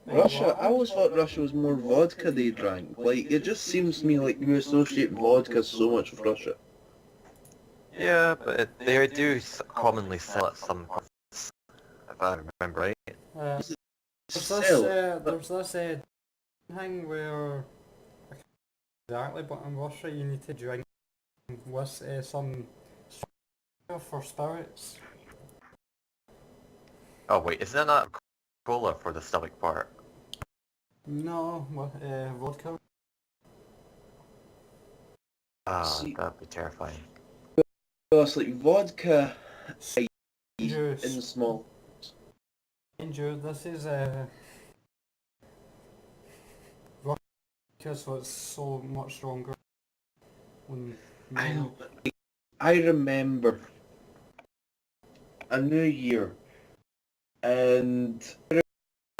Wait, Russia, I what? always thought Russia was more vodka they drank. Like, it just seems to me like you associate vodka so much with Russia. Yeah, but they do commonly sell at some points, if I remember right. Uh, Sell it, but there's this thing where, I can't exactly, but in Russia you need to drink with some for spirits. Oh wait, isn't that cola for the stomach part? No, vodka. Ah, see, that'd be terrifying. it's like vodka in Juice. small. Danger, this is vodka, so it's so much stronger when I more. know, but I remember a New Year, and I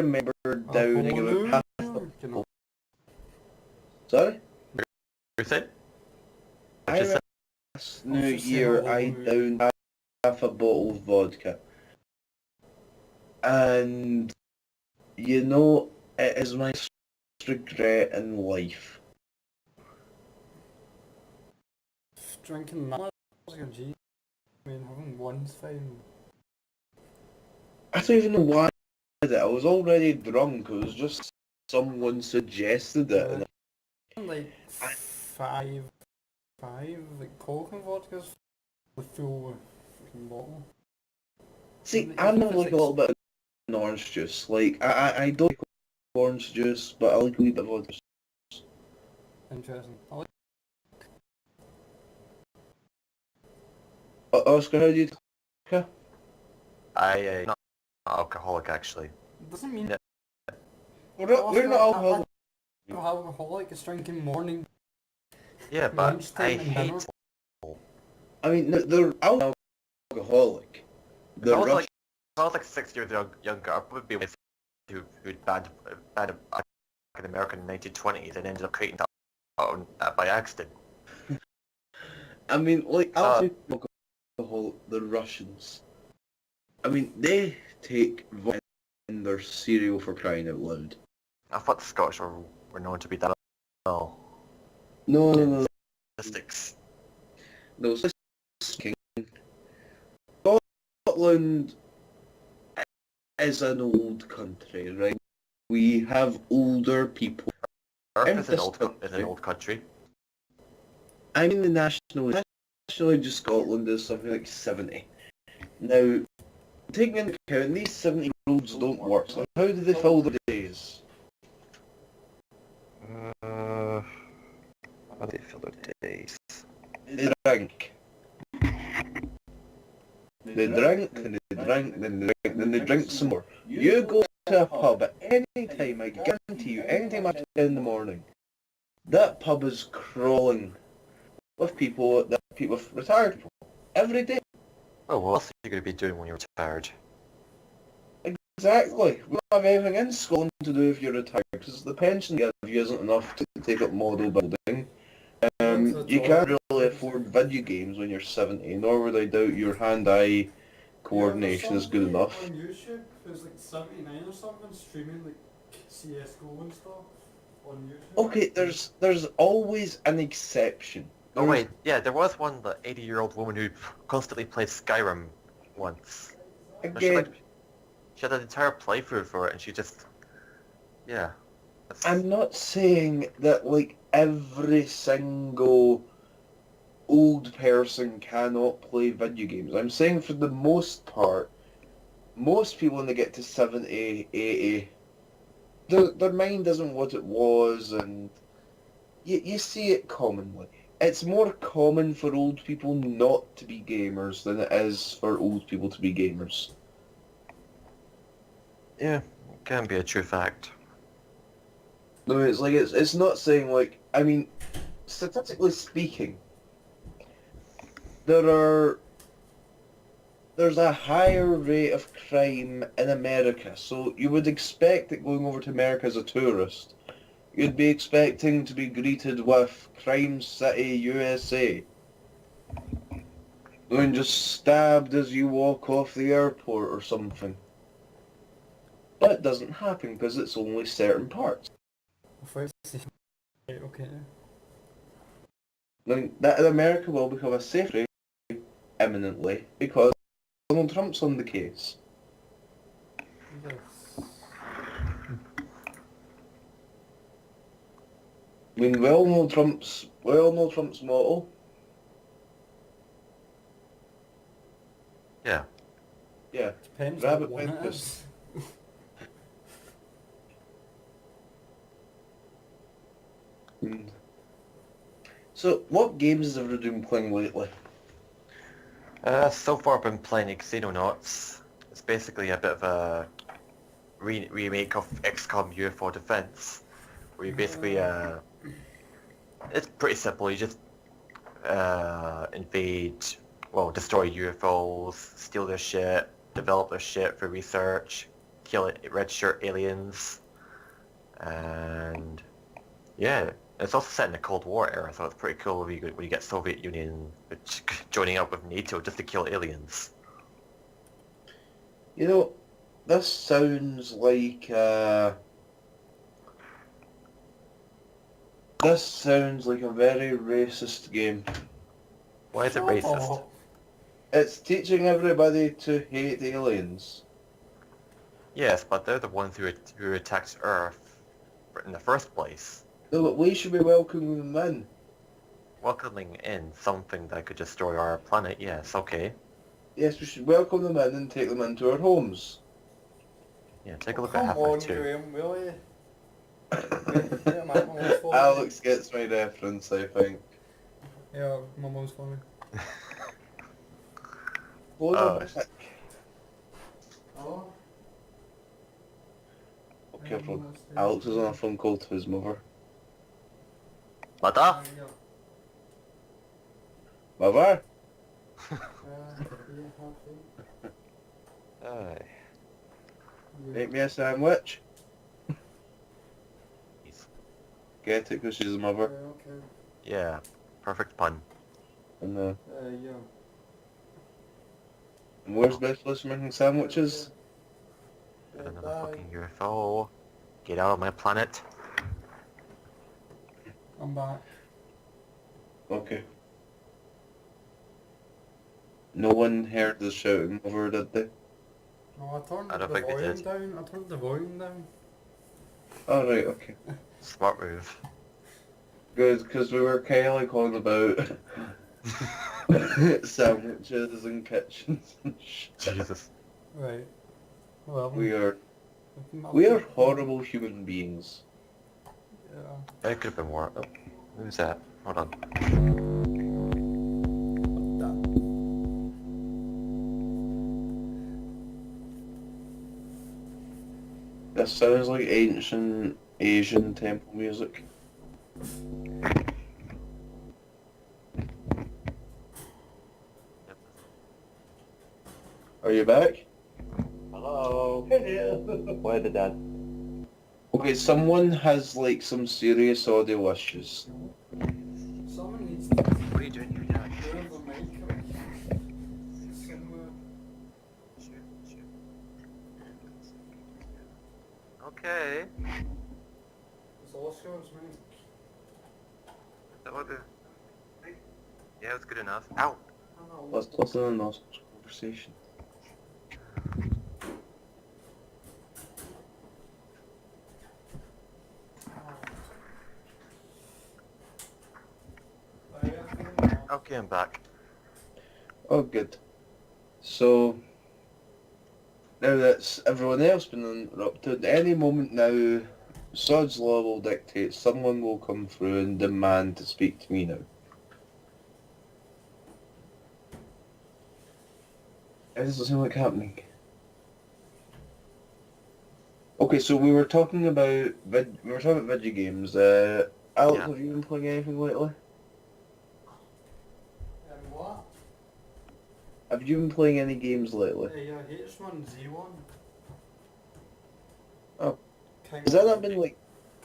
remember downing about half a You know. bottle. Sorry? You said? What I you remember said? last I was New just saying Year I downed half a bottle of vodka. And, you know, it is my regret in life. Drinking that was like a G. I mean, having one's fine. I don't even know why I did it. I was already drunk. It was just someone suggested it. And Like I, five like Coke and vodkas, the full freaking bottle. see, I'm Even if not it's like a little bit of orange juice. Like, I don't like orange juice, but I like a wee bit of vodka. interesting. I like Oscar, how do you take? Not alcoholic actually. it doesn't mean Yeah, We're not alcoholic. alcoholic is drinking morning, yeah, but I lunchtime and dinner. hate. I mean, they're alcoholic. If I The was Russian. if I was like 6 years younger, I would be with who'd bad in America in the 1920s and ended up creating that by accident. I mean, like, alcohol, the Russians. I mean, they take vodka in their cereal for crying out loud. I thought the Scottish were known to be that well. No, no, In no, statistics. no. King. Scotland is an old country, right? We have older people Earth in is this is an country. old country. I mean, the national age of Scotland is something like 70. Now, taking into account these 70-year-olds don't work, so how do they fill their days? How do they fill their days? They drink. They drink, and they drink, then they drink, then they drink some more. You go to a pub at any time, I guarantee you, any time after 10 in the morning, that pub is crawling with people, retired people, every day. Oh, what else are you going to be doing when you're retired? Exactly. We don't have anything in Scotland to do if you're retired, because the pension they give you isn't enough to take up model building. You can't really afford video games when you're 70, nor would I doubt your hand-eye coordination is good enough. on YouTube who's like 79 or something streaming like CS:GO and stuff on YouTube. Okay, there's always an exception. Oh wait, yeah, there was one, the 80-year-old woman who constantly played Skyrim once. And Again, she had an entire playthrough for it, and she just, yeah. I'm not saying that like every single old person cannot play video games. I'm saying for the most part, most people when they get to 70, 80, their mind isn't what it was, and you see it commonly. It's more common for old people not to be gamers than it is for old people to be gamers. Yeah, it can be a true fact. No, it's like it's not saying like, I mean, statistically speaking, there's a higher rate of crime in America, so you would expect that going over to America as a tourist, you'd be expecting to be greeted with Crime City, USA. And just stabbed as you walk off the airport or something. But it doesn't happen because it's only certain parts. I thought it right, okay. Then that in America will become a safe country imminently because Donald Trump's on the case. Yes. I mean, we all know Trump's motto. Yeah. Yeah, Depends rabbit what one it breakfast. is. Mm. So, what games have you been playing lately? So far I've been playing Xenonauts. It's basically a bit of a remake of XCOM UFO Defense, where you basically, it's pretty simple. You just invade, well, destroy UFOs, steal their shit, develop their shit for research, kill red shirt aliens, and yeah, it's also set in the Cold War era, so it's pretty cool when you get Soviet Union joining up with NATO just to kill aliens. You know, this sounds like a very racist game. Why is it Shut racist? up. It's teaching everybody to hate aliens. Yes, but they're the ones who attacked Earth in the first place. No, but we should be welcoming them in. Welcoming in something that could destroy our planet, yes, okay. Yes, we should welcome them in and take them into our homes. Yeah, take a look at Come Half-Life on, 2. Graham, really? Yeah, my mom's funny. Alex gets my reference, I think. Yeah, my mom's funny. Hold Oh, on back. Oh? Okay, everyone. Alex is on a phone call to his mother. Mother? Mother? Aye. Make me a sandwich. Jeez. Get it because she's a mother. Okay. Yeah, perfect pun. And Yeah. where's Beth for making sandwiches? Another fucking UFO. Get out of my planet. I'm back. Okay. No one heard the shouting over, did they? No, I turned I don't the think they volume did. down. I turned the volume down. Oh, right, okay. Smart move. Good, because we were kind of like on about sandwiches and kitchens and shit. Jesus. Right. Well, We are I'm- horrible human beings. Yeah. It could have been more. Oh, who's that? Hold on. This sounds like ancient Asian temple music. Are you back? Hello. Hello. Why did that? Okay, someone has like some serious audio issues. Someone needs to What are you doing here, Dad? move the mic somewhere. Okay. It's Oscar's mic. That would be... Yeah, it's good enough. Ow! Let's listen to the conversation. Okay, I'm back. Oh, good. So, now that's everyone else been interrupted, any moment now, Sod's Law will dictate someone will come through and demand to speak to me now. It doesn't seem like happening. Okay, so we were talking about video games. Alex, Yeah. have you been playing anything lately? What? Have you been playing any games lately? Yeah, H1 Z1. Oh. King Has that of- not been like?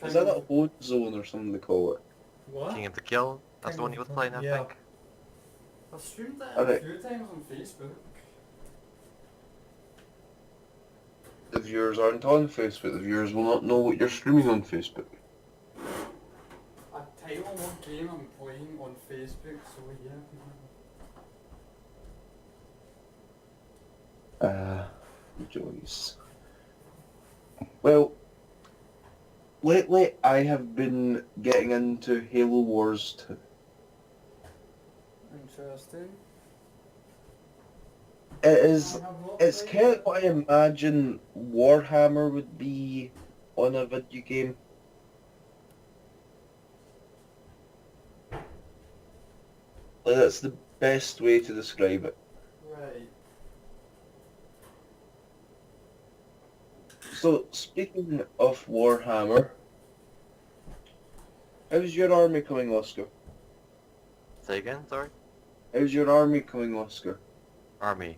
Is that King not of- Horde Zone or something they call it? What? King of the Kill. That's the King one of you was the- playing, I yeah. think. I've streamed that a Alright. few times on Facebook. the viewers aren't on Facebook. The viewers will not know what you're streaming on Facebook. I title what game I'm playing on Facebook, so yeah. Joyce. Well, lately I have been getting into Halo Wars 2. Interesting. It's kind of what I imagine Warhammer would be on a video game. Like, that's the best way to describe it. Right. So, speaking of Warhammer, how's your army coming, Oscar? Say again, sorry? How's your army coming, Oscar? Army.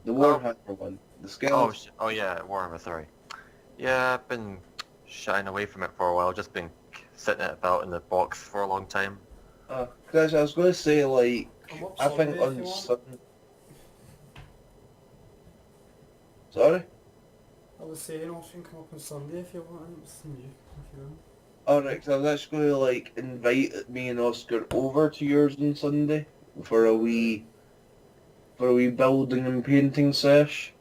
The Warhammer one. The skeleton. Oh yeah, Warhammer, sorry. Yeah, I've been shying away from it for a while, just been sitting it about in the box for a long time. Cause I was going to say, like, Come up I think Sunday if on you want. Sunday... Sorry? I was saying I can come up on Sunday if you want. It's you, if you want. Alright, so I was actually going to, like, invite me and Oscar over to yours on Sunday for a wee building and painting sesh.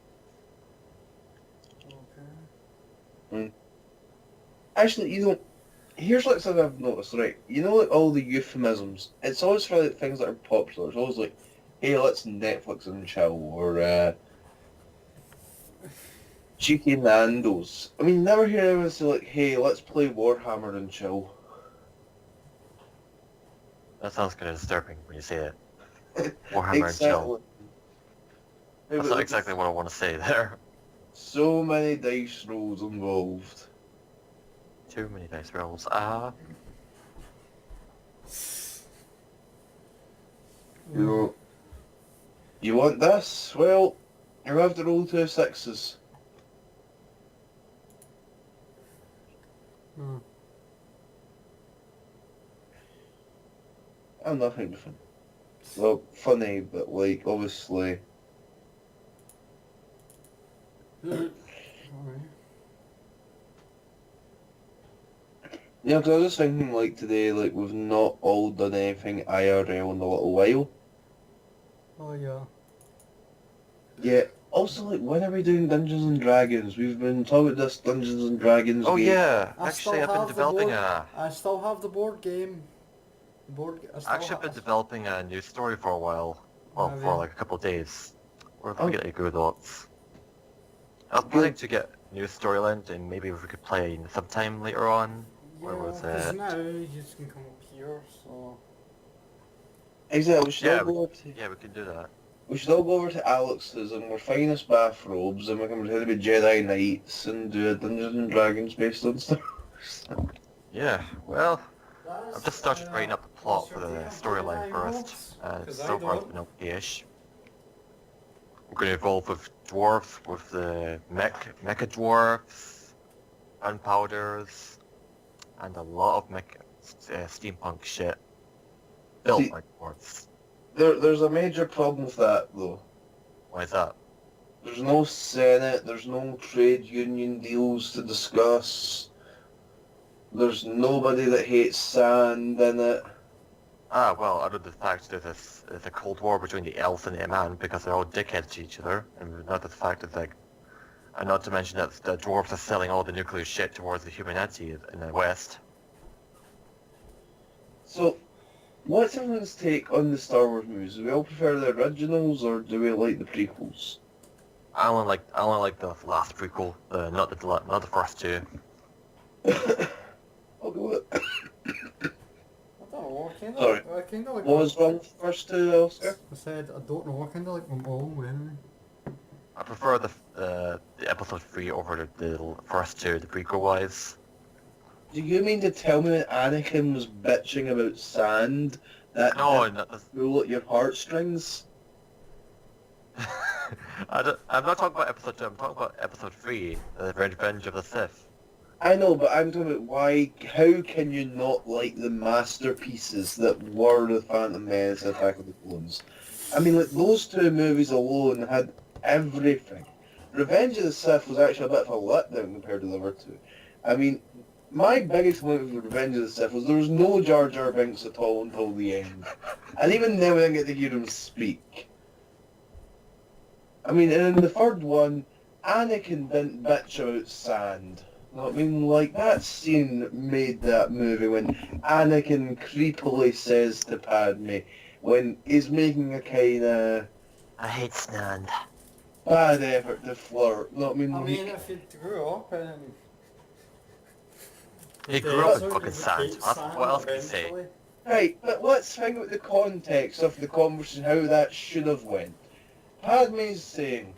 Okay. Actually, here's like something I've noticed, right? You know, like all the euphemisms. It's always for like things that are popular. It's always like, hey, let's Netflix and chill, or cheeky Nando's. I mean, never hear anyone say like, hey, let's play Warhammer and chill. That sounds kind of disturbing when you say it. Warhammer and chill. That's not exactly what I want to say there. So many dice rolls involved. Too many dice rolls. You know, you want this? Well, you have to roll 2 6s. Hmm. I'm nothing different. Well, funny, but like, obviously... Alright. Yeah, because I was just thinking, like, today, like, we've not all done anything IRL in a little while. Oh yeah. Yeah. Also, like, when are we doing Dungeons and Dragons? We've been talking about this Dungeons and Dragons Oh game. yeah, I actually still I've been have the developing board. a... I still have the board game. Actually I've been developing a new story for a while. Well, Have for you? like a couple of days. Or if Oh. we get any good thoughts. I was planning to get a new storyline and maybe if we could play sometime later on. Yeah, Where was because it? now you just can come up here, so... Exactly, we should Yeah, all go over to... Yeah, we can do that. We should all go over to Alex's in our finest bathrobes and we can pretend to be Jedi Knights and do a Dungeons and Dragons based on stuff. Yeah, well, I've just started writing up the plot what's for your the take on storyline Jedi first, mods? and 'Cause I so far it's don't. been okay-ish. We're going to evolve with dwarves, with the mecha dwarves, gunpowders, and a lot of steampunk shit built See- by dwarves. There's a major problem with that, though. Why is that? There's no Senate, there's no trade union deals to discuss. There's nobody that hates sand in it. Ah, well, other than the fact that there's a cold war between the elves and the man because they're all dickheads to each other, and not the fact that like, and not to mention that the dwarves are selling all the nuclear shit towards the humanity in the West. So, what's everyone's take on the Star Wars movies? Do we all prefer the originals or do we like the prequels? I only like the last prequel, not the first two. I'll go with it. I don't know, Sorry. I kinda like... What was wrong with the first two, Oscar? I said, I don't know, I kinda like them all, anyway. I prefer the episode 3 over the first two, the prequel wise. Do you mean to tell me that Anakin was bitching about sand that No, not the, pull at your heartstrings? I'm not talking about episode 2, I'm talking about episode 3, the Revenge of the Sith. I know, but I'm talking about how can you not like the masterpieces that were The Phantom Menace and Attack of the Clones? I mean, like, those two movies alone had everything. Revenge of the Sith was actually a bit of a letdown compared to the other two. I mean, my biggest complaint with Revenge of the Sith was there was no Jar Jar Binks at all until the end. And even then we didn't get to hear him speak. I mean, and in the third one, Anakin didn't bitch about sand. I mean, like, that scene made that movie when Anakin creepily says to Padme, when he's making a kind of I hate sand. bad effort to flirt. I mean, if you grew up in... He grew up in desert, fucking you sand. hate What else can you say? eventually. Right, but let's think about the context of the conversation, how that should have went. Padme's saying,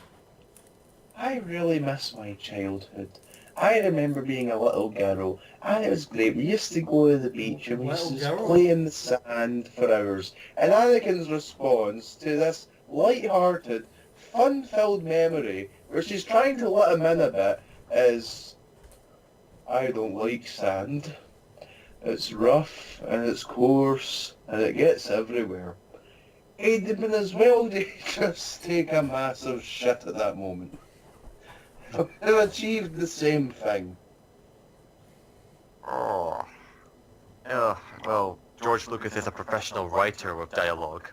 I really miss my childhood. I remember being a little girl, and it was great. We used to go to the beach and we used to just play in the sand for hours. And Anakin's response to this light-hearted, fun-filled memory, where she's trying to let him in a bit, is, I don't like sand. It's rough, and it's coarse, and it gets everywhere. He'd have been as well to just take a massive shit at that moment. They've achieved the same thing. Oh. Ugh, well, George Lucas is a professional writer with dialogue.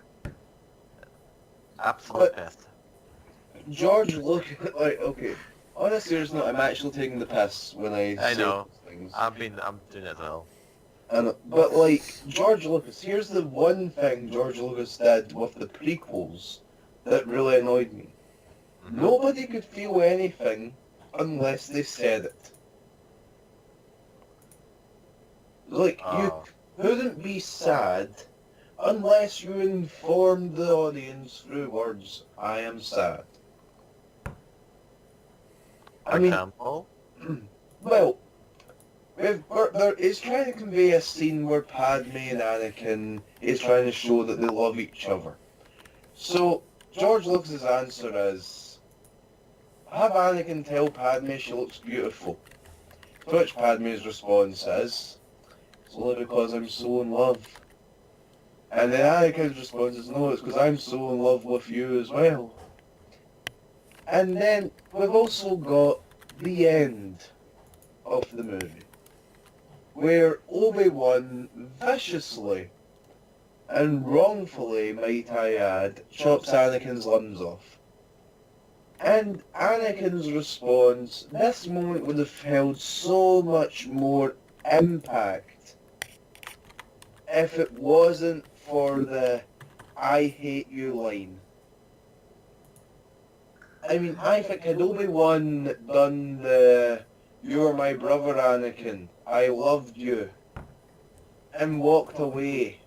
Absolute piss. George Lucas, like, okay, on a serious note, I'm actually taking the piss when I say know. those things. I'm doing it as well. But like, George Lucas, here's the one thing George Lucas did with the prequels that really annoyed me. Mm-hmm. Nobody could feel anything unless they said it. Like, you couldn't be sad unless you informed the audience through words, I am sad. For example? Well, he's trying to convey a scene where Padme and Anakin is trying to show that they love each other. So, George Lucas's answer is, have Anakin tell Padme she looks beautiful. To which Padme's response is, it's only because I'm so in love. And then Anakin's response is, no, it's because I'm so in love with you as well. And then we've also got the end of the movie, where Obi-Wan viciously, and wrongfully might I add, chops Anakin's limbs off. And Anakin's response, this moment would have held so much more impact if it wasn't for the I hate you line. I mean, I think had Obi-Wan done the you're my brother Anakin, I loved you, and walked away,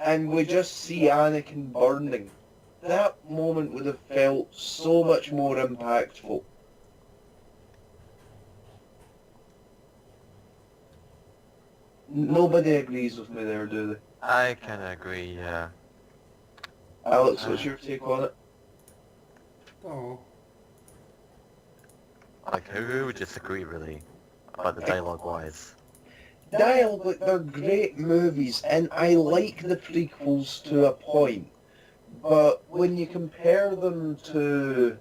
and we just see Anakin burning, that moment would have felt so much more impactful. Nobody agrees with me there, do they? I kind of agree, yeah. Alex, what's your take on it? Oh, Like, who would disagree, really, about the dialogue-wise? Dialogue, like, they're great movies, and I like the prequels to a point. But when you compare them to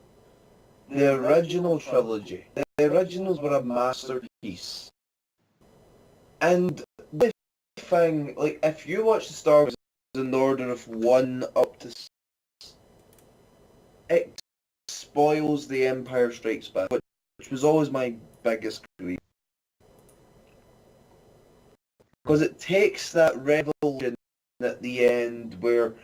the original trilogy, the originals were a masterpiece. And the thing, like, if you watch the Star Wars in order of 1 up to 6, it spoils The Empire Strikes Back, which was always my biggest grief. Because it takes that revelation at the end where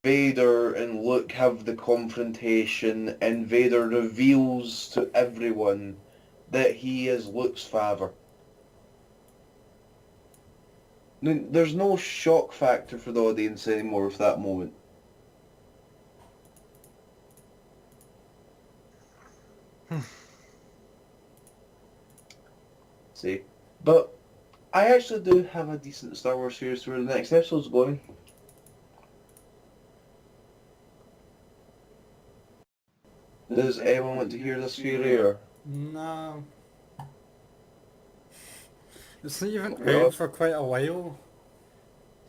Vader and Luke have the confrontation and Vader reveals to everyone that he is Luke's father. There's no shock factor for the audience anymore with that moment. See? But I actually do have a decent Star Wars series where the next episode's going. Does anyone want to hear this theory or? no. It's not even Well, out for quite a while.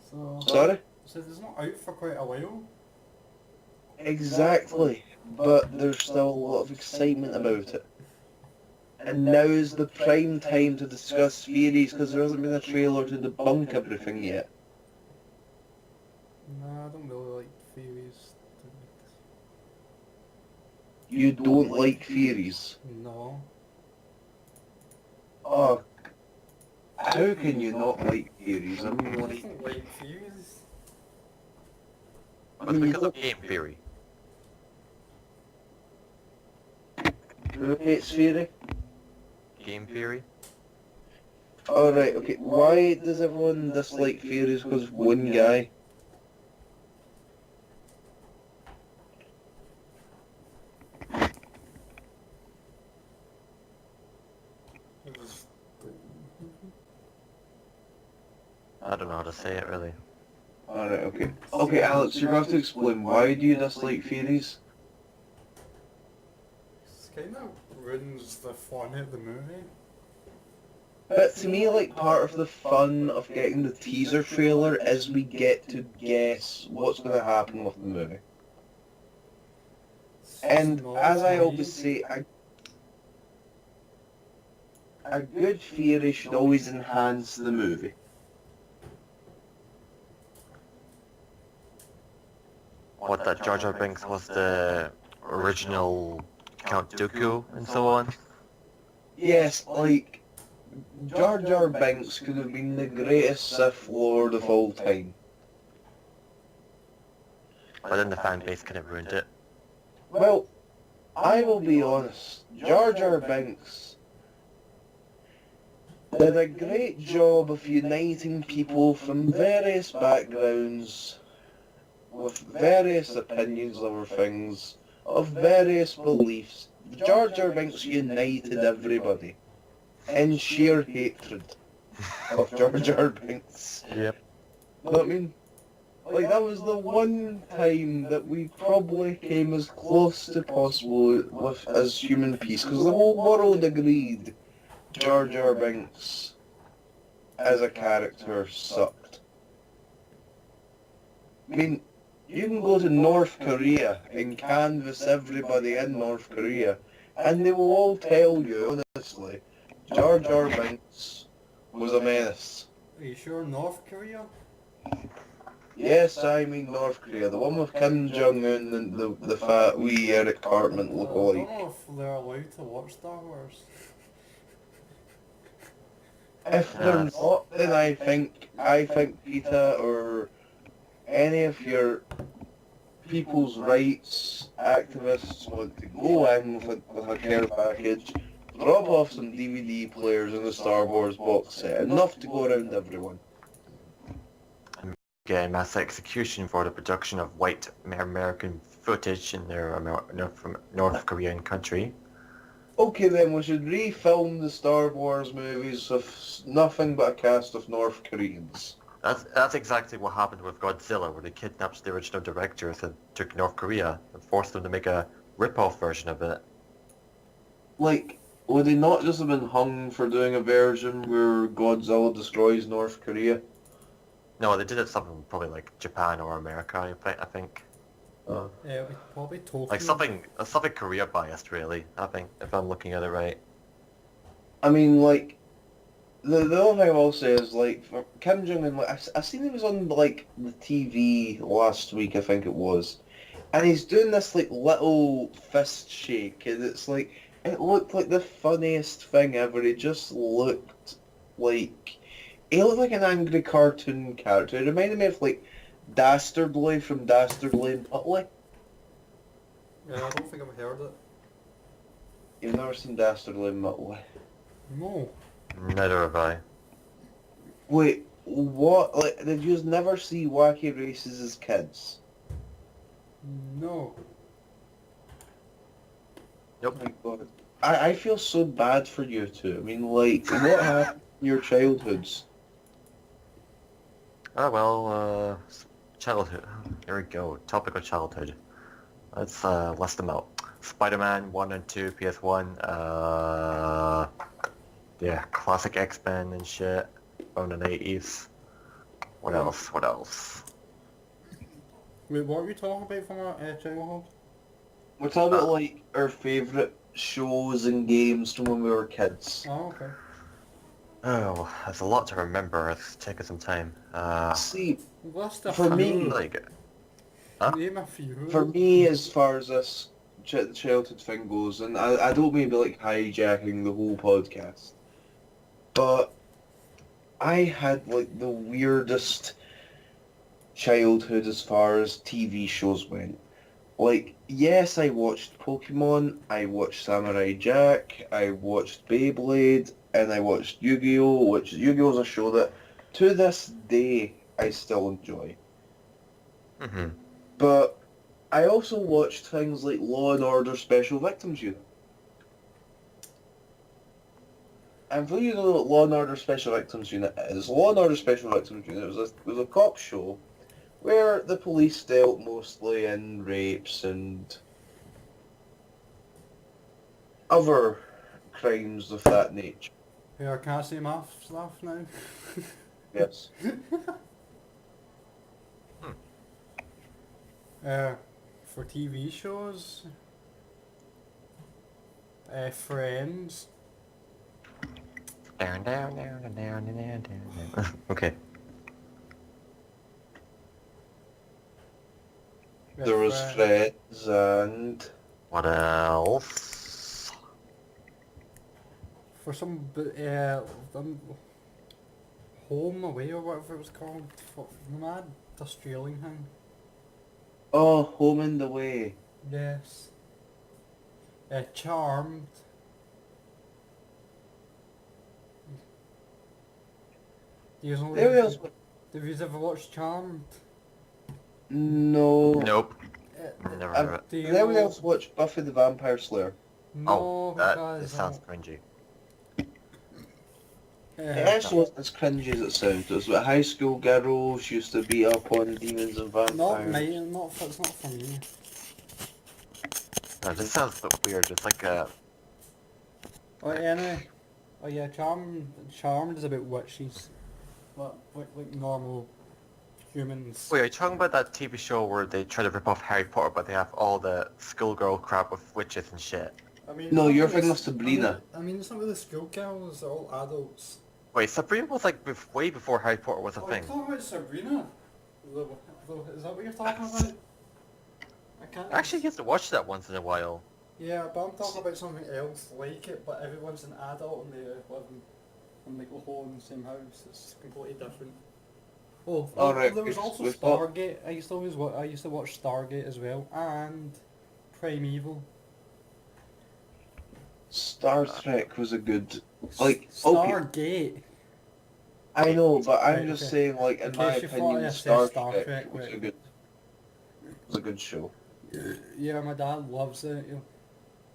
So, Sorry? so it's not out for quite a while. Exactly. but there's still a lot of excitement about it. And now is the prime time to discuss theories because there hasn't been a trailer to debunk everything yet. Nah, I don't really like theories. You don't like theories? No. Oh, how can you not like theories? I I mean, like, don't like theories. But it's because of game theory. who hates theory? Game theory? Alright, okay, why does everyone dislike theories because of one guy? I don't know how to say it really. Alright, okay. Okay, Alex, you're going to have to explain why do you dislike theories? It kind of ruins the fun of the movie. But to me, like, part of the fun of getting the teaser trailer is we get to guess what's going to happen with the movie. And as I always say, a good theory should always enhance the movie. What, that Jar Jar Binks was the original Count Dooku and so on? Yes, like, Jar Jar Binks could have been the greatest Sith Lord of all time. But then the fan base kind of ruined it. Well, I will be honest, Jar Jar Binks did a great job of uniting people from various backgrounds, with various opinions over things, of various beliefs. Jar Jar Binks united everybody in sheer hatred of Jar Jar Binks. Yep. But I mean, like, that was the one time that we probably came as close to possible with as human peace, because the whole world agreed Jar Jar Binks as a character sucked. I mean, you can go to North Korea and canvass everybody in North Korea, and they will all tell you, honestly, Jar Jar Binks was a menace. Are you sure North Korea? Yes, I mean North Korea, the one with Kim Jong-un and the fat wee Eric Cartman I look don't alike. know if they're allowed to watch Star Wars. If they're not, then I think PETA or any of your people's rights activists want to go in with a care package, drop off some DVD players in the Star Wars box set, enough to go around everyone. Get mass execution for the production of white American footage in their North Korean country. Okay then, we should refilm the Star Wars movies with nothing but a cast of North Koreans. That's exactly what happened with Godzilla, where they kidnapped the original directors and took North Korea and forced them to make a rip-off version of it. Like, would they not just have been hung for doing a version where Godzilla destroys North Korea? No, they did it something probably like Japan or America, I think. Yeah, we probably Tokyo. Like something Korea biased, really. I think, if I'm looking at it right. I mean, like, the only thing I will say is, like, for Kim Jong-un, like, I seen he was on, like, the TV last week, I think it was, and he's doing this, like, little fist shake, and it's like, it looked like the funniest thing ever. It just looked like, he looked like an angry cartoon character. It reminded me of, like, Dastardly from Dastardly and Putley. Yeah, I don't think I've heard it. You've never seen Dastardly and Putley? No. Neither have I. Wait, what? Like, did you never see Wacky Races as kids? No. Nope. Oh my God. I feel so bad for you two. I mean, like, what happened in your childhoods? Oh well, childhood. Here we go. Topic of childhood. Let's list them out. Spider-Man 1 and 2, PS1. Yeah, classic X-Men and shit from the 80s. What else? What else? Wait, what were you talking about from our childhood? We're talking about like our favourite shows and games from when we were kids. Oh, okay. Oh, there's a lot to remember. It's taking some time. See, List a for me, few. Really good. Huh? Name a few. for me, as far as this childhood thing goes, and I don't mean to be like hijacking the whole podcast, but I had like the weirdest childhood as far as TV shows went. Like, yes, I watched Pokemon, I watched Samurai Jack, I watched Beyblade, and I watched Yu-Gi-Oh!, which Yu-Gi-Oh! Is a show that, to this day, I still enjoy. Mm-hmm. But I also watched things like Law and Order Special Victims Unit. And for you to know what Law and Order Special Victims Unit is, Law and Order Special Victims Unit was a cop show where the police dealt mostly in rapes and other crimes of that nature. Yeah, can I say my stuff now? Yes. For TV shows, Friends. Down. Okay. There was Friends and... What else? For Home Away or whatever it was called. For the mad Australian thing. Oh, Home and Away. Yes. Charmed. Do you know? There else? Have you ever watched Charmed? No. Nope. Never heard of it. Do you Did anyone know? else watch Buffy the Vampire Slayer? No, This because sounds cringy. It actually wasn't as cringy as it sounds. It was about high school girls used to beat up on demons and vampires. not me. It's not for me. No, this sounds a bit weird. It's like a... Oh, anyway. Oh yeah, Charmed is about witches. Like normal humans. Wait, are you talking about that TV show where they try to rip off Harry Potter, but they have all the schoolgirl crap with witches and shit? I mean, No, it's you're not thinking really- of Sabrina. I mean, it's not really schoolgirls. They're all adults. Wait, Sabrina was like way before Harry Potter was a Oh, thing. you're talking about Sabrina? Is that what you're talking about? I can't. I actually used to watch that once in a while. Yeah, but I'm talking about something else like it, but everyone's an adult and they live in like the whole in the same house. It's completely different. Oh, Alright, there was also we've got- Stargate. I used to watch Stargate as well, and Primeval. Star Trek was a good... Like, okay, Stargate. I know, but I'm Right, just okay. saying, like, in In my case you thought opinion, I Star said Star Trek Trek, was right. a good show. Yeah, my dad loves it.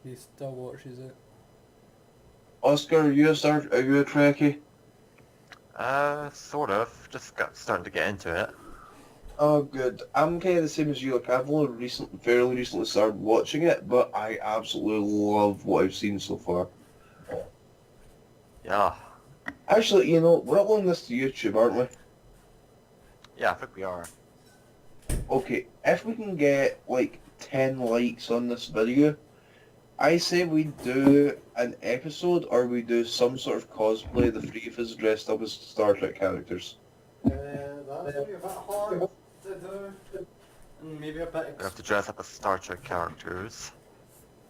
He still watches it. Oscar, are you a Trekkie? Sort of. Just starting to get into it. Oh, good. I'm kind of the same as you. Like, I've only fairly recently started watching it, but I absolutely love what I've seen so far. Yeah. Actually, you know, we're uploading this to YouTube, aren't we? Yeah, I think we are. Okay, if we can get, like, 10 likes on this video, I say we do an episode or we do some sort of cosplay, the three of us dressed up as Star Trek characters. That's gonna be a bit hard to do. And maybe a bit... We have to dress up as Star Trek characters.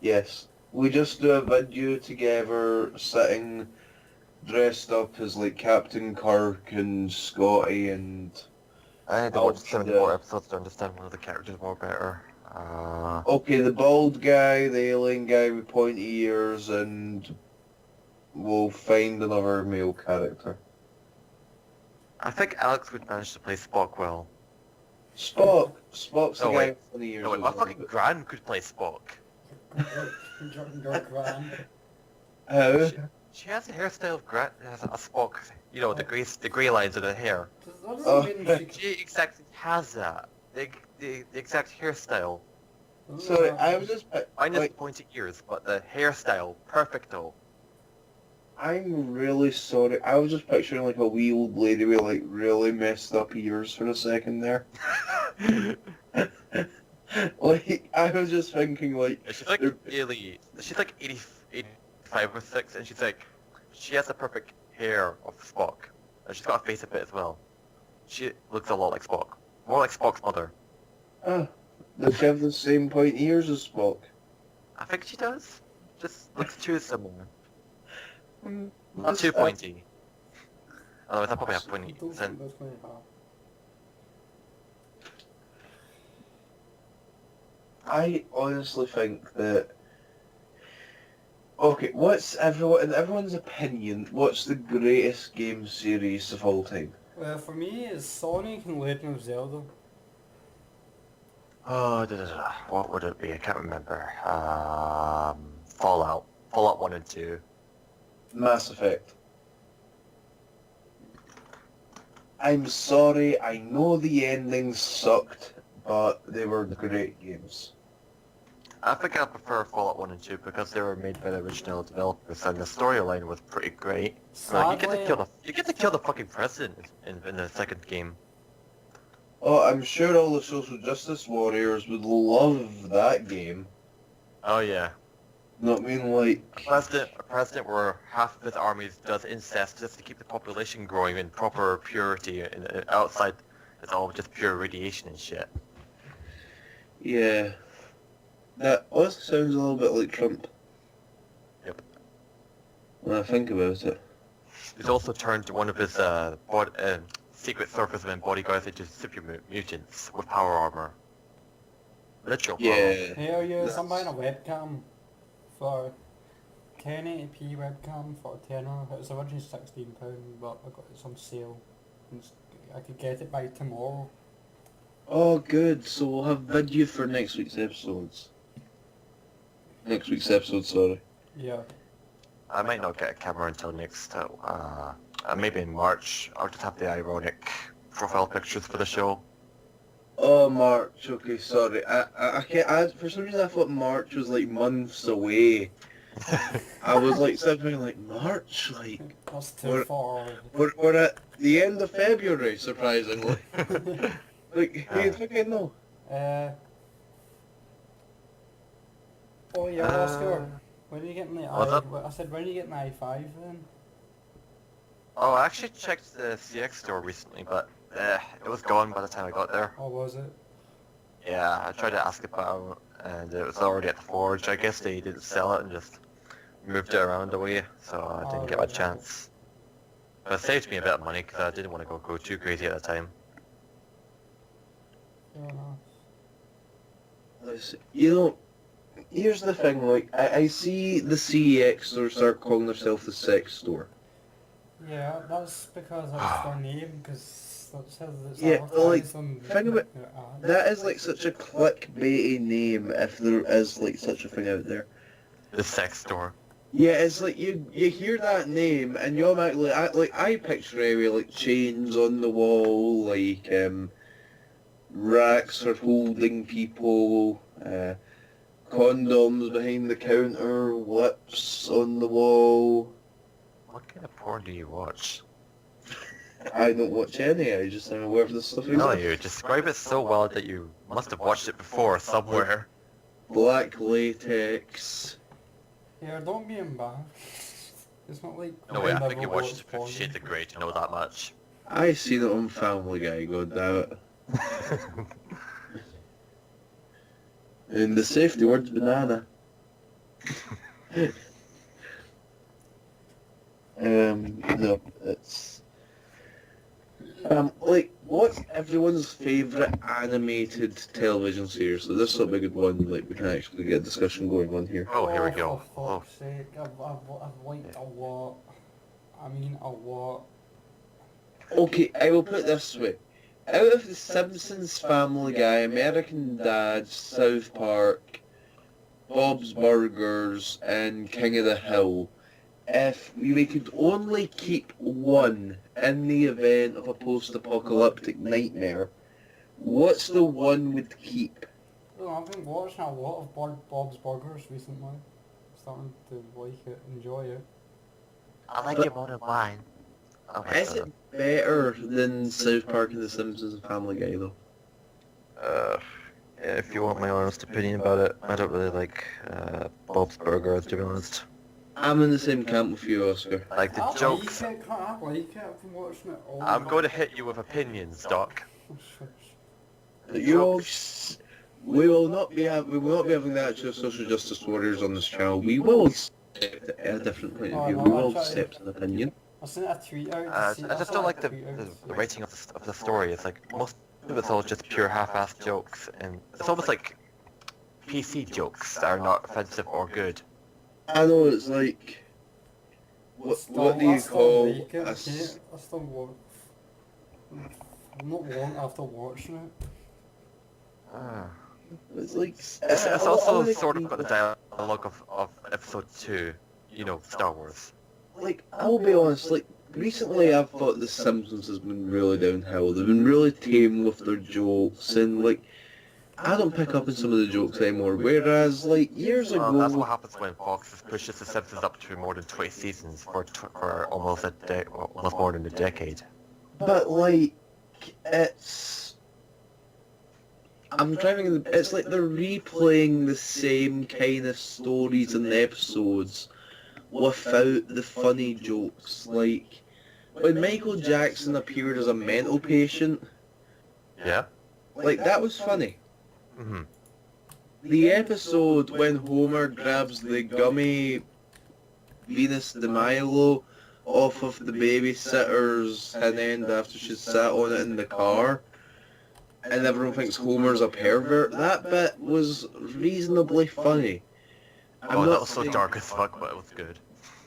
Yes. We just do a video together, sitting dressed up as, like, Captain Kirk and Scotty and... I need to Oh, watch 70 yeah. more episodes to understand one of the characters more better. Okay, the bald guy, the alien guy with pointy ears, and we'll find another male character. I think Alex would manage to play Spock well. Spock! Spock's the Oh, guy wait. with pointy ears. No, wait, as I well, fucking but- Gran could play Spock. Your grand. How? She has the hairstyle of a Spock. You know, the grey lines of the hair. That doesn't Oh. mean She exactly has that. The exact hairstyle. Sorry, I was just... Mine is like, pointy ears, but the hairstyle, perfecto. I'm really sorry. I was just picturing like a wee old lady with like really messed up ears for a second there. Like, I was just thinking, like, And she's like they're- she's like 85 or 6, and she's like, she has the perfect hair of Spock. And she's got a face of it as well. She looks a lot like Spock. More like Spock's mother. does she have the same pointy ears as Spock? I think she does. Just looks too similar. Mm, Not too pointy. Otherwise I probably have I pointy. don't think that's going to happen. I honestly think that... Okay, what's in everyone's opinion, what's the greatest game series of all time? Well, for me, it's Sonic and Legend of Zelda. Oh, what would it be? I can't remember. Fallout. Fallout 1 and 2. Mass Effect. I'm sorry, I know the endings sucked, but they were great games. I think I prefer Fallout 1 and 2 because they were made by the original developers and the storyline was pretty great. Like, Sadly, you get to kill the fucking president in the second game. Oh, I'm sure all the social justice warriors would love that game. Oh yeah. Not mean like... A president where half of his armies does incest just to keep the population growing in proper purity, and outside it's all just pure radiation and shit. Yeah. That also sounds a little bit like Trump. Yep. When I think about it. He's also turned one of his Secret Servicemen bodyguards into super mutants with power armor. Literal power. Yeah. hell yes, I'm That's- buying a webcam for 1080p webcam for a tenner. It was originally £16, but I got it on sale. I could get it by tomorrow. Oh, good. So we'll have video for next week's episodes. Next week's episode, sorry. Yeah. I might not get a camera until next, maybe in March. I'll just have the ironic profile pictures for the show. Oh, March. Okay, sorry. I can't. For some reason, I thought March was like months away. I was like something like March, like That's too We're- far. we're at the end of February, surprisingly. Like, hey, fucking no. Oh yeah, Oscar. When are you getting the what's up? I said, when are you getting the i5 then? Oh, I actually checked the CX store recently, but it was gone by the time I got there. Or was it? Yeah, I tried to ask about it, and it was already at the forge. I guess they didn't sell it and just moved it around away, so I didn't get my chance. But it saved me a bit of money because I didn't want to go too crazy at the time. Fair enough. Listen, you know, here's the thing, like, I see the CEX store start calling themselves the sex store. Yeah, that's because that's their name, because that's how it's Yeah, like, advertised on think about- their ads. That is like such a clickbaity name, if there is like such a thing out there. The sex store. Yeah, it's like you hear that name and you automatically I picture area like chains on the wall, like racks for holding people, condoms behind the counter, lips on the wall. What kind of porn do you watch? I don't watch any, I just am aware of this stuff No, exists. you describe it so well that you must have watched it before somewhere. Black latex. Yeah, don't be embarrassed. It's not like... No way, I never think you watched watched porn. 50 Shades of Grey to know that much. I seen it on Family Guy, goddammit. And the safety word's banana. No, it's... like, what's everyone's favourite animated television series? So this will be a good one, like, we can actually get a discussion going on here. Oh, here we go. For Oh, fuck's sake, I've liked a lot. I mean, a lot. Okay, I will put it this way. Out of The Simpsons, Family Guy, American Dad, South Park, Bob's Burgers, and King of the Hill, if we could only keep one in the event of a post-apocalyptic nightmare, what's the one we'd keep? Well, I've been watching a lot of Bob's Burgers recently. I'm starting to like it, enjoy it. I like it more than wine. Oh my Is god. it better than South Park and The Simpsons and Family Guy, though? if you want my honest opinion about it, I don't really like Bob's Burgers, to be honest. I'm in the same camp with you, Oscar. Like the I jokes. like it, I like it, I've been watching it all I'm the going to hit you with opinions, Doc. You all, we will not be having the actual social justice warriors on this channel. We will accept a different point of Oh, view. no, We I will tried- accept an opinion. I sent a tweet out to I see. just don't like the rating of the story. It's like most of it's all just pure half-assed jokes, and it's almost like PC jokes that are not offensive or good. I know it's like, what do you call Like it, a s- I still want. I'm not long after watching it. Ah. It's like It's I also wanna sort of keep- got the dialogue of episode 2, you know, Star Wars. Like, I'll be honest, like, recently I've thought The Simpsons has been really downhill. They've been really tame with their jokes, and, like, I don't pick up on some of the jokes anymore, whereas, like, years Well, that's ago... what happens when Fox pushes The Simpsons up to more than 20 seasons for almost almost more than a decade. But, like, it's... I'm driving... It's like they're replaying the same kind of stories and episodes without the funny jokes. Like, when Michael Jackson appeared as a mental patient, Yeah? like, that was funny. Mm-hmm. The episode when Homer grabs the gummy Venus de Milo off of the babysitter's hand end after she's sat on it in the car, and everyone thinks Homer's a pervert, that bit was reasonably funny. Oh, that was so dark as fuck, but it was good.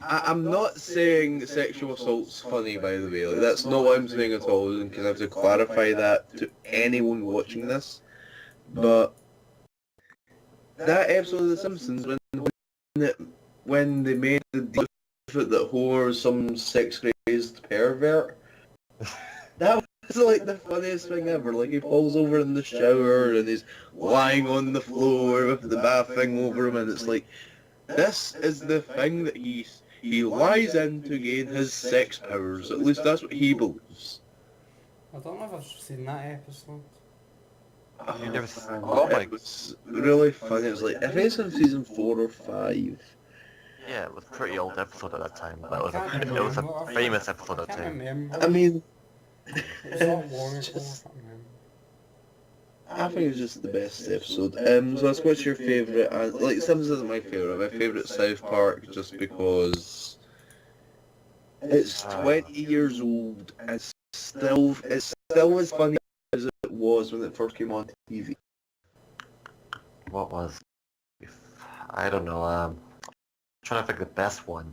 I'm not saying sexual assault's funny, by the way. Like, that's not what I'm saying at all, because I have to clarify that to anyone watching this. But that episode of The Simpsons, when they made the deal that Homer was some sex-crazed pervert, that was like the funniest thing ever. Like, he falls over in the shower and he's lying on the floor with the bath thing over him, and it's like, this is the thing that he lies in to gain his sex powers. At least that's what he believes. I don't know if I've seen that episode. You never oh my... It was really funny. It was like, I think it's in season 4 or 5. Yeah, it was a pretty old episode at that time. But I can't it was remember. a famous episode I at that can't time. remember. I mean, It's not long ago. just- I can't remember. I think it's just the best episode. So that's what's your favourite? Like, Simpsons isn't my favourite. My favourite South Park, just because it's 20 years old and it's still as funny as it was when it first came on TV. What was... I don't know, trying to pick the best one.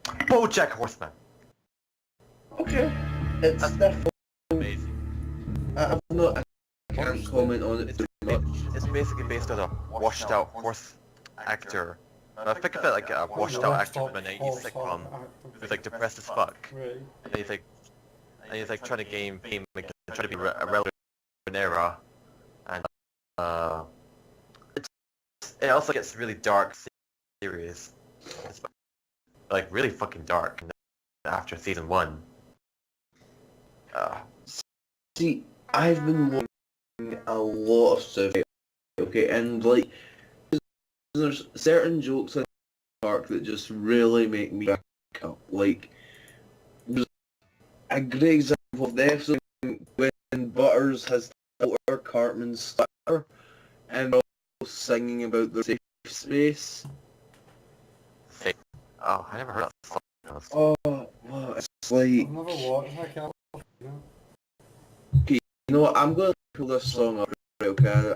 BoJack Horseman. Okay, it's definitely Amazing. I can't comment on it too much. It's basically based on a washed-out horse actor. Think of it like a washed-out actor from a 90s sitcom who's like depressed as fuck. Right. And he's like trying to gain fame, like trying to be a relevant era. And it also gets really dark, serious. It's like really fucking dark after season 1. See, I've been watching a lot of stuff, okay, and like, there's certain jokes in the park that just really make me back up. Like, there's a great example of the episode when Butters has Walter Cartman's stutter, and they're all singing about their safe space. Oh, I never heard that song. Oh, wow, it's like, I've never watched that. Can't. you know what, I'm going to pull this song up, right, okay?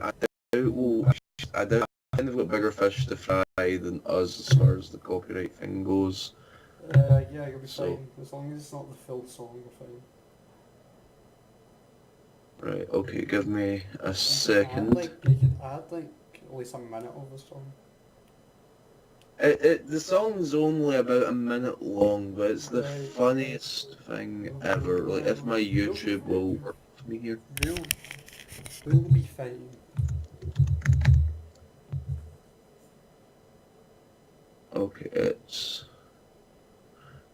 I doubt they've got bigger fish to fry than us as far as the copyright thing goes. Yeah, you'll be So- fine. As long as it's not the full song, you're fine. Right, okay, give me a You second. could add like at least a minute of the song. The song's only about a minute long, but it's the Right. funniest thing ever. Like, if my YouTube will work with me here. We'll be fine. Okay,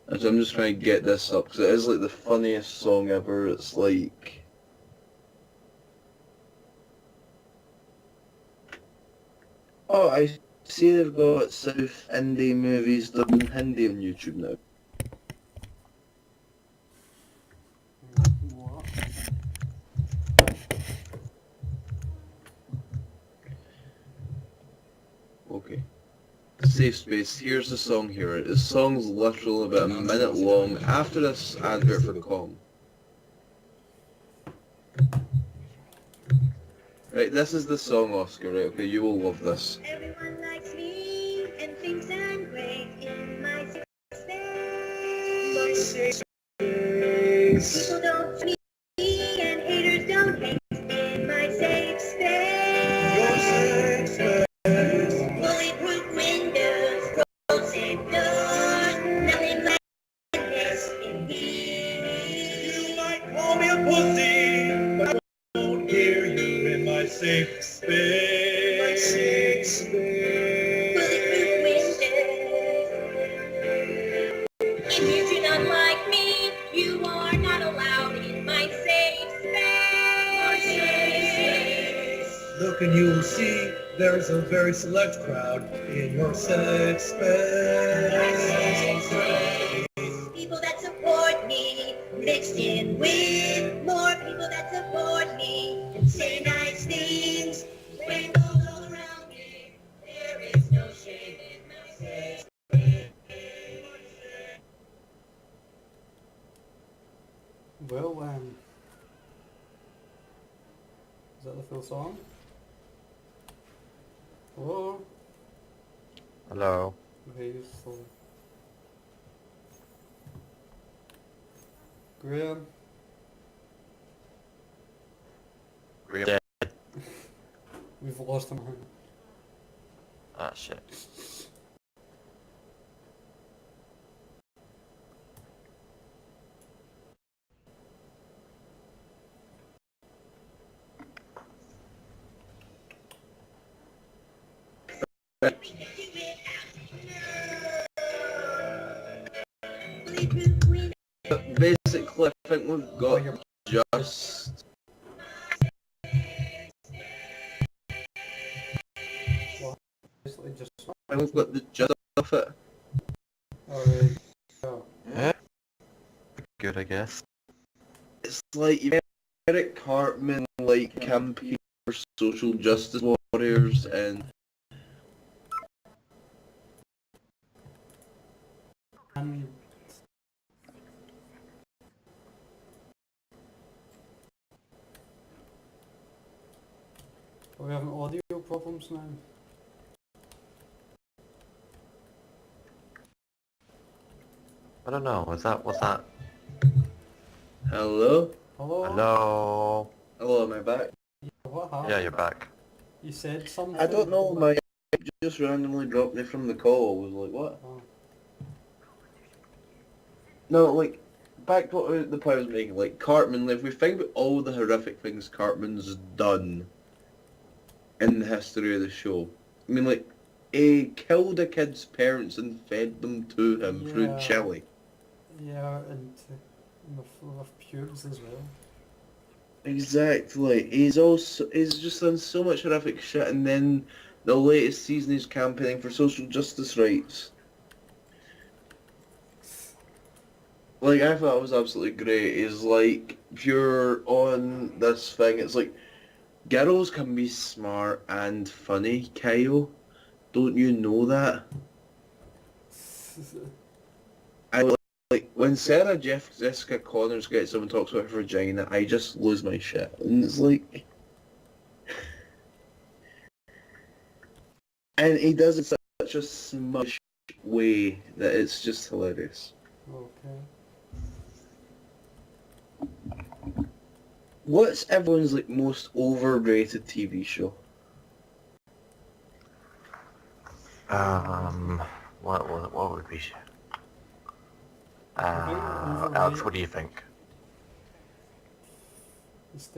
I'm just trying to get this up, because it is like the funniest song ever. It's like... but I see they've got South Indie movies dubbed in Hindi on YouTube now. What? Okay. Safe space, here's the song here. This song's literally about a minute long after this advert for the Kong. Right, this is the song, Oscar, right? Okay, you will love this. Everyone likes me and thinks I'm great in my space. My safe space. People don't see me and haters don't hate in my safe space. Your safe space. Bulletproof windows, roll safe doors, nothing like this in here. You might call me a pussy, but I won't hear you in my safe space. My safe space. Bulletproof windows. If you do not like me, you are not allowed in my safe space. My safe space. Look and you will see there's a very select crowd in your safe space. People that support me, mixed in with more people that support me and say nice things. Rainbows all around me, there is no shame in my safe space. Well, is that the full song? Hello? Hello. Okay, so... Graham? Dead. We've lost him. Ah, shit. Basically, I think we've got just... Basically just... I think we've got the gist of it. Alright. Oh. Yeah. Good, I guess. It's like you've got Eric Cartman, like, campaign for social justice warriors, and Are we having audio problems now? I don't know, what's that? hello? Hello? Hello? Hello, am I back? What happened? Yeah, you're back. You said something? I don't know, my just randomly dropped me from the call. I was like, what? Oh. No, like, back to what the point I was making, like, Cartman, if we think about all the horrific things Cartman's done in the history of the show, I mean, like, he killed a kid's parents and fed them to him through Yeah. chili. Yeah, and with pubes as well. Exactly. He's just done so much horrific shit, and then the latest season he's campaigning for social justice rights. Like, I thought it was absolutely great. He's like, if you're on this thing, it's like, girls can be smart and funny, Kyle. Don't you know that? I like when Sarah Jessica Connors gets someone talks about her vagina, I just lose my shit. And it's like, and he does it in such a smush way that it's just hilarious. Okay. What's everyone's like most overrated TV show? What would be? I think Alex, what do you think? It's